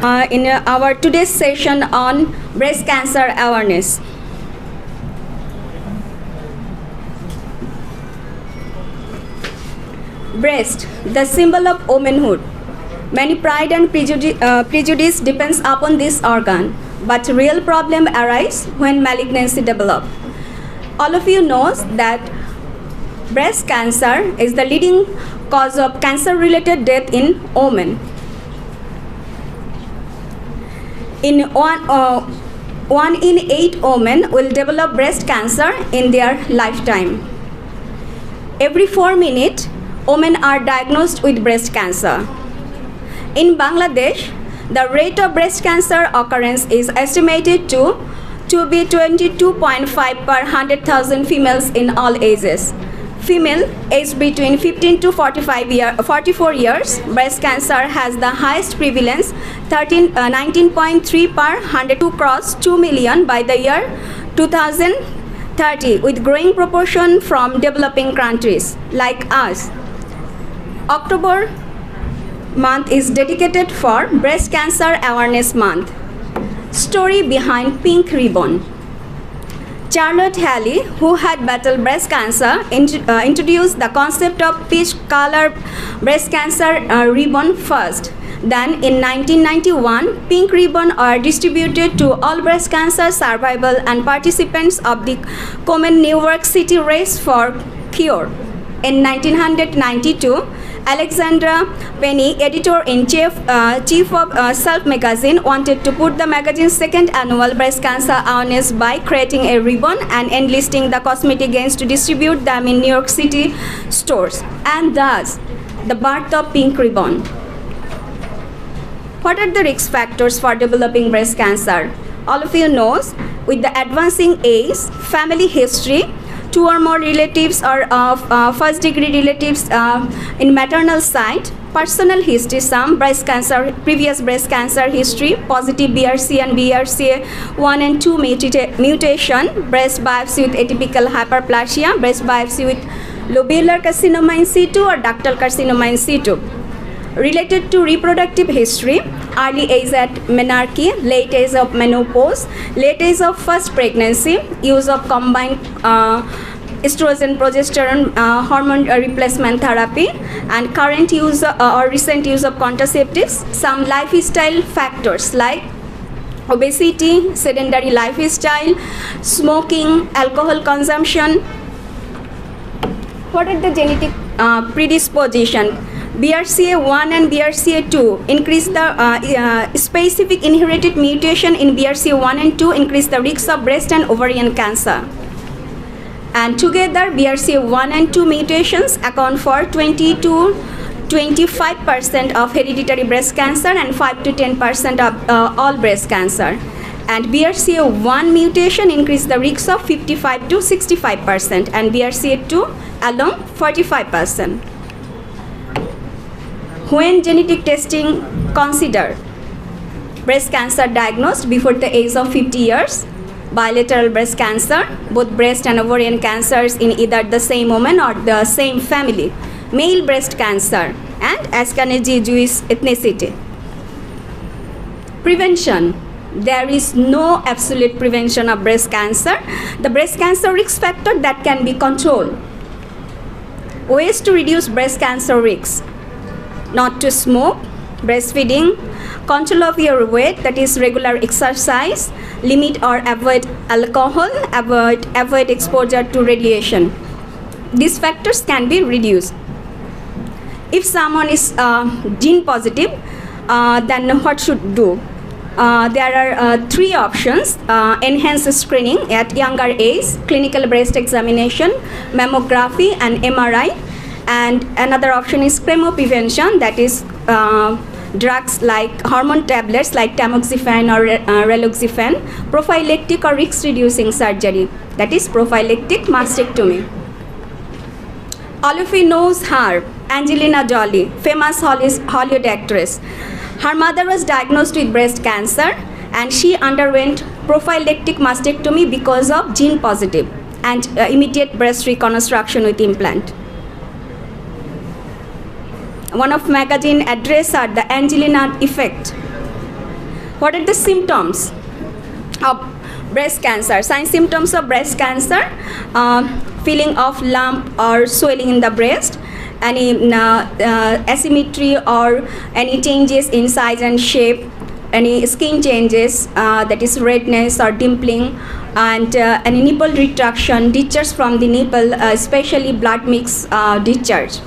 in our today's session on breast cancer awareness. Breast, the symbol of womanhood. Many pride and prejudice depends upon this organ, but real problem arise when malignancy develop. All of you knows that breast cancer is the leading cause of cancer-related death in women. In one in 8 women will develop breast cancer in their lifetime. Every 4 minutes, women are diagnosed with breast cancer. In Bangladesh, the rate of breast cancer occurrence is estimated to be 22.5 per 100,000 females in all ages. Female aged between 15 to 44 years, breast cancer has the highest prevalence, 19.3 per 100 to cross 2 million by the year 2030, with growing proportion from developing countries like us. October month is dedicated for Breast Cancer Awareness Month. Story behind Pink Ribbon. Charlotte Halley, who had battled breast cancer, introduced the concept of peach color breast cancer ribbon first. Then in 1991, pink ribbon are distributed to all breast cancer survival and participants of the common New York City race for cure. In 1992, Alexandra Penny, editor-in-chief of Self magazine, wanted to put the magazine's second annual breast cancer awareness by creating a ribbon and enlisting the cosmetic gains to distribute them in New York City stores, and thus the birth of Pink Ribbon. What are the risk factors for developing breast cancer? All of you knows, with the advancing age, family history, 2 or more relatives or first-degree relatives in maternal side, personal history, some breast cancer, previous breast cancer history, positive BRCA and BRCA1 and 2 mutation, breast biopsy with atypical hyperplasia, breast biopsy with lobular carcinoma in situ or ductal carcinoma in situ. Related to reproductive history, early age at menarche, late age of menopause, late age of first pregnancy, use of combined estrogen progesterone hormone replacement therapy, and current use or recent use of contraceptives. Some lifestyle factors like obesity, sedentary lifestyle, smoking, alcohol consumption. What are the genetic predisposition? BRCA1 and BRCA2 increase the specific inherited mutation in BRCA1 and 2 increase the risk of breast and ovarian cancer. And together, BRCA1 and 2 mutations account for 20 to 25% of hereditary breast cancer and 5 to 10% of all breast cancer. And BRCA1 mutation increase the risk of 55 to 65% and BRCA2 alone 45%. When genetic testing considered, breast cancer diagnosed before the age of 50 years, bilateral breast cancer, both breast and ovarian cancers in either the same woman or the same family, male breast cancer, and Ashkenazi Jewish ethnicity. Prevention. There is no absolute prevention of breast cancer. The breast cancer risk factor that can be controlled. Ways to reduce breast cancer risks. Not to smoke, breastfeeding, control of your weight, that is regular exercise, limit or avoid alcohol, avoid exposure to radiation. These factors can be reduced. If someone is gene positive, then what should do? There are 3 options: enhanced screening at younger age, clinical breast examination, mammography and MRI. And another option is chemoprevention, that is drugs like hormone tablets like tamoxifen or raloxifene, prophylactic or risk-reducing surgery, that is prophylactic mastectomy. All of you knows her, Angelina Jolie, famous Hollywood actress. Her mother was diagnosed with breast cancer and she underwent prophylactic mastectomy because of gene positive and immediate breast reconstruction with implant. One of magazine addressed her the Angelina effect. What are the symptoms of breast cancer? Sign symptoms of breast cancer: feeling of lump or swelling in the breast, any asymmetry or any changes in size and shape, any skin changes, that is redness or dimpling, and any nipple retraction, discharge from the nipple, especially blood mix discharge.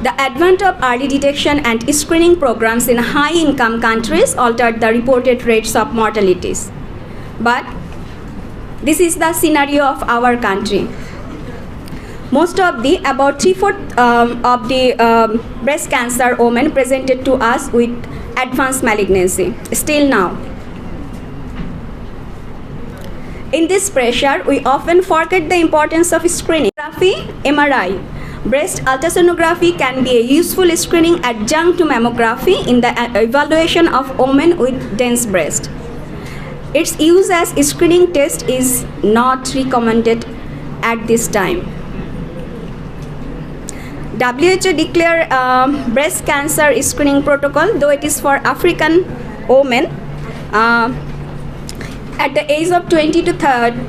The advent of early detection and screening programs in high-income countries altered the reported rates of mortalities. But this is the scenario of our country. Most of the, about 3/4 of the breast cancer women presented to us with advanced malignancy, still now. In this pressure, we often forget the importance of screening. MRI. Breast ultrasonography can be a useful screening adjunct to mammography in the evaluation of women with dense breast. Its use as a screening test is not recommended at this time. WHO declared breast cancer screening protocol, though it is for African women at the age of 20 to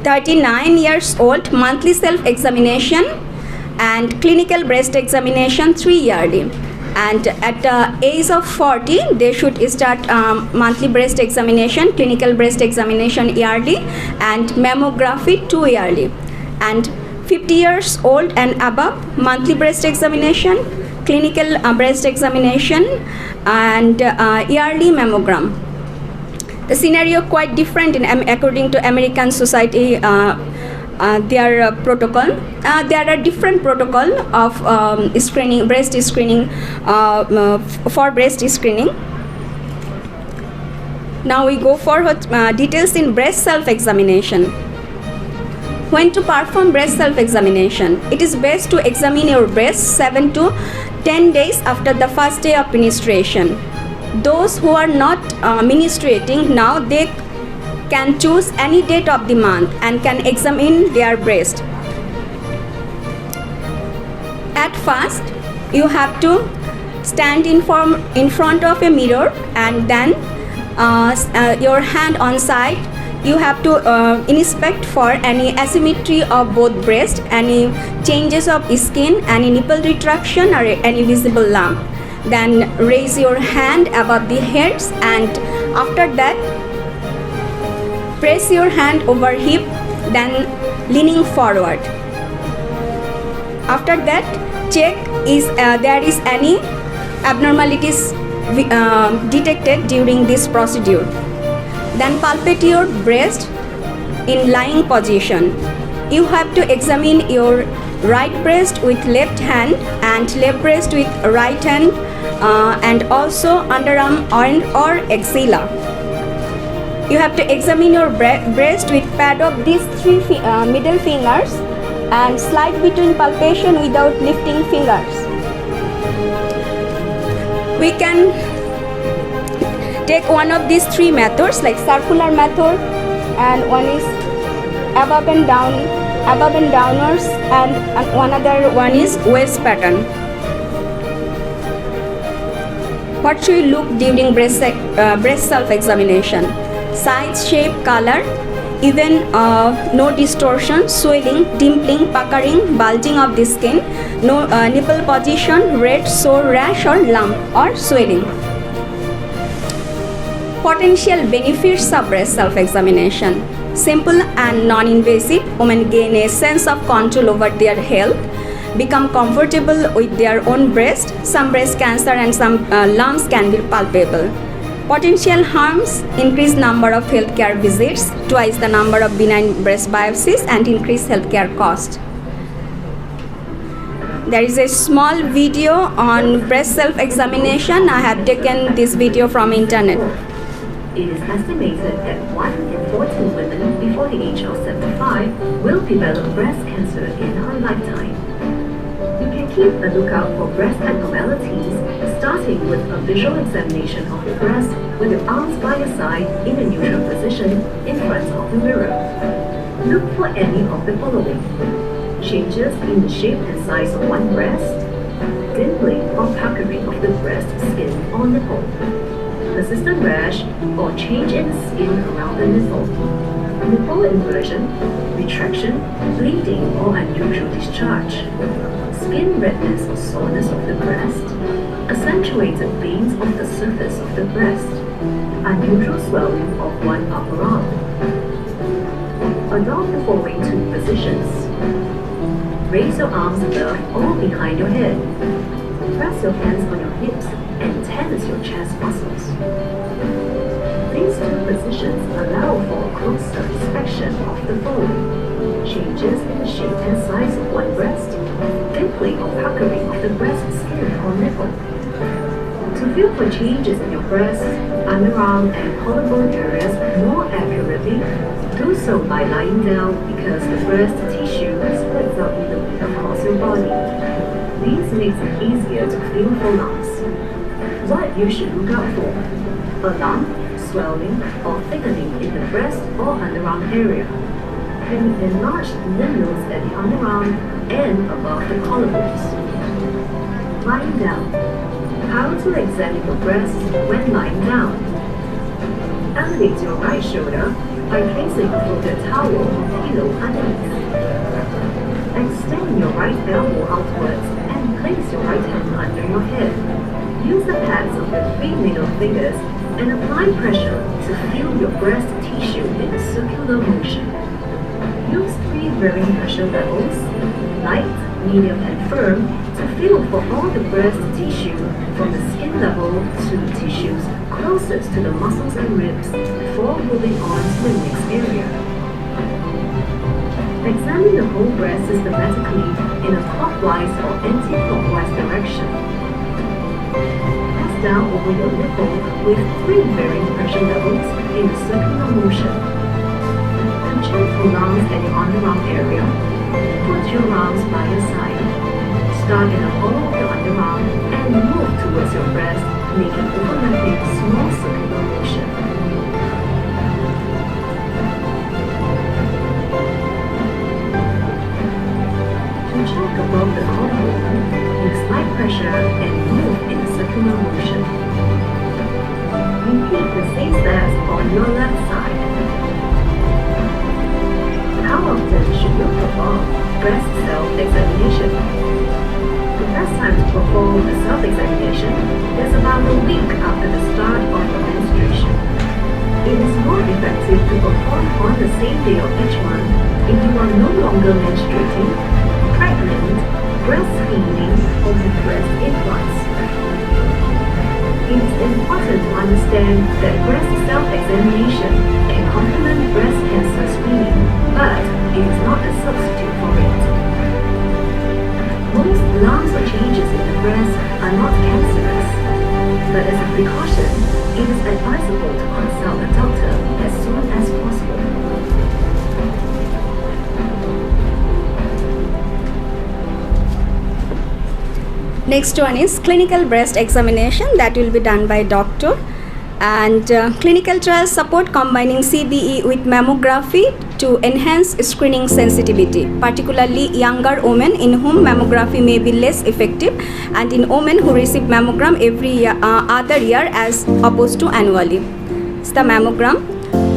39 years old, monthly self-examination and clinical breast examination 3 yearly. And at the age of 40, they should start monthly breast examination, clinical breast examination yearly, and mammography 2 yearly. And 50 years old and above, monthly breast examination, clinical breast examination, and yearly mammogram. The scenario quite different according to American Society, their protocol. There are different protocol of screening, breast screening, for breast screening. Now we go for details in breast self-examination. When to perform breast self-examination? It is best to examine your breast 7 to 10 days after the first day of menstruation. Those who are not menstruating now, they can choose any date of the month and can examine their breast. At first, you have to stand in front of a mirror, and then your hand on side. You have to inspect for any asymmetry of both breasts, any changes of skin, any nipple retraction, or any visible lump. Then raise your hand above the hairs, and after that press your hand over hip, then leaning forward. After that, check if there is any abnormalities detected during this procedure. Then palpate your breast in lying position. You have to examine your right breast with left hand and left breast with right hand, and also underarm or axilla. You have to examine your breast with pad of these 3 middle fingers and slide between palpation without lifting fingers. We can take one of these 3 methods, like circular method, and one is above and downwards, and another one is waist pattern. What should you look during breast self-examination? Size, shape, color, even no distortion, swelling, dimpling, puckering, bulging of the skin, no nipple position, red, sore, rash or lump or swelling. Potential benefits of breast self-examination. Simple and non-invasive. Women gain a sense of control over their health, become comfortable with their own breast. Some breast cancer and some lumps can be palpable. Potential harms: increased number of healthcare visits, twice the number of benign breast biopsies, and increased healthcare cost. There is a small video on breast self-examination. I have taken this video from internet. It is estimated that 1 in 14 women before the age of 75 will develop breast cancer in her lifetime. You can keep a lookout for breast abnormalities, starting with a visual examination of the breast with your arms by your side in a neutral position in front of the mirror. Look for any of the following: changes in the shape and size of one breast, dimpling or puckering of the breast skin, or nipple, persistent rash or change in the skin around the nipple, nipple inversion, retraction, bleeding or unusual discharge, skin redness or soreness of the breast, accentuated veins of the surface of the breast, unusual swelling of one upper arm. Adopt the following two positions. Raise your arms above or behind your head. Press your hands on your hips and tense your chest muscles. These two positions allow for a closer inspection of the following: changes in the shape and size of one breast, dimpling or puckering of the breast skin or nipple. To feel for changes in your breast, underarm, and collarbone areas more accurately, do so by lying down because the breast tissue spreads out evenly across your body. This makes it easier to feel for lumps. What you should look out for: a lump, swelling, or thickening in the breast or underarm area. An enlarged lymph nodes at the underarm and above the collarbones. Lying down. How to examine your breast when lying down. Elevate your right shoulder by placing a folded towel or pillow underneath. Extend your right elbow outwards and place your right hand under your head. Use the pads of your 3 middle fingers and apply pressure to feel your breast tissue in a circular motion. Use 3 varying pressure levels, light, medium, and firm, to feel for all the breast tissue from the skin level to tissues closest to the muscles and ribs before moving on to the next area. Examine the whole breast systematically in a clockwise or anti-clockwise direction. Press down over your nipple with 3 varying pressure levels in a circular motion. To check for lumps at the underarm area, put your arms by your side. Start in the hollow of your underarm and move towards your breast, making overlapping small circular motion. To check above the collarbone, use light pressure and move in a circular motion. Repeat the same steps on your left side. How often should you perform breast self-examination? The best time to perform a self-examination is about a week after the start of your menstruation. It is more effective to perform on the same day of each month if you are no longer menstruating, pregnant, breastfeeding, or with breast implants. It is important to understand that breast self-examination can complement breast cancer screening, but it is not a substitute for it. Most lumps or changes in the breast are not cancerous, but as a precaution, it is advisable to consult a doctor as soon as possible. Next one is clinical breast examination that will be done by doctor. And clinical trials support combining CBE with mammography to enhance screening sensitivity, particularly younger women in whom mammography may be less effective, and in women who receive mammogram every other year as opposed to annually. It's the mammogram.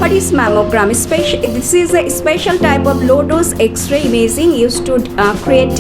What is mammogram? This is a special type of low-dose X-ray imaging used to create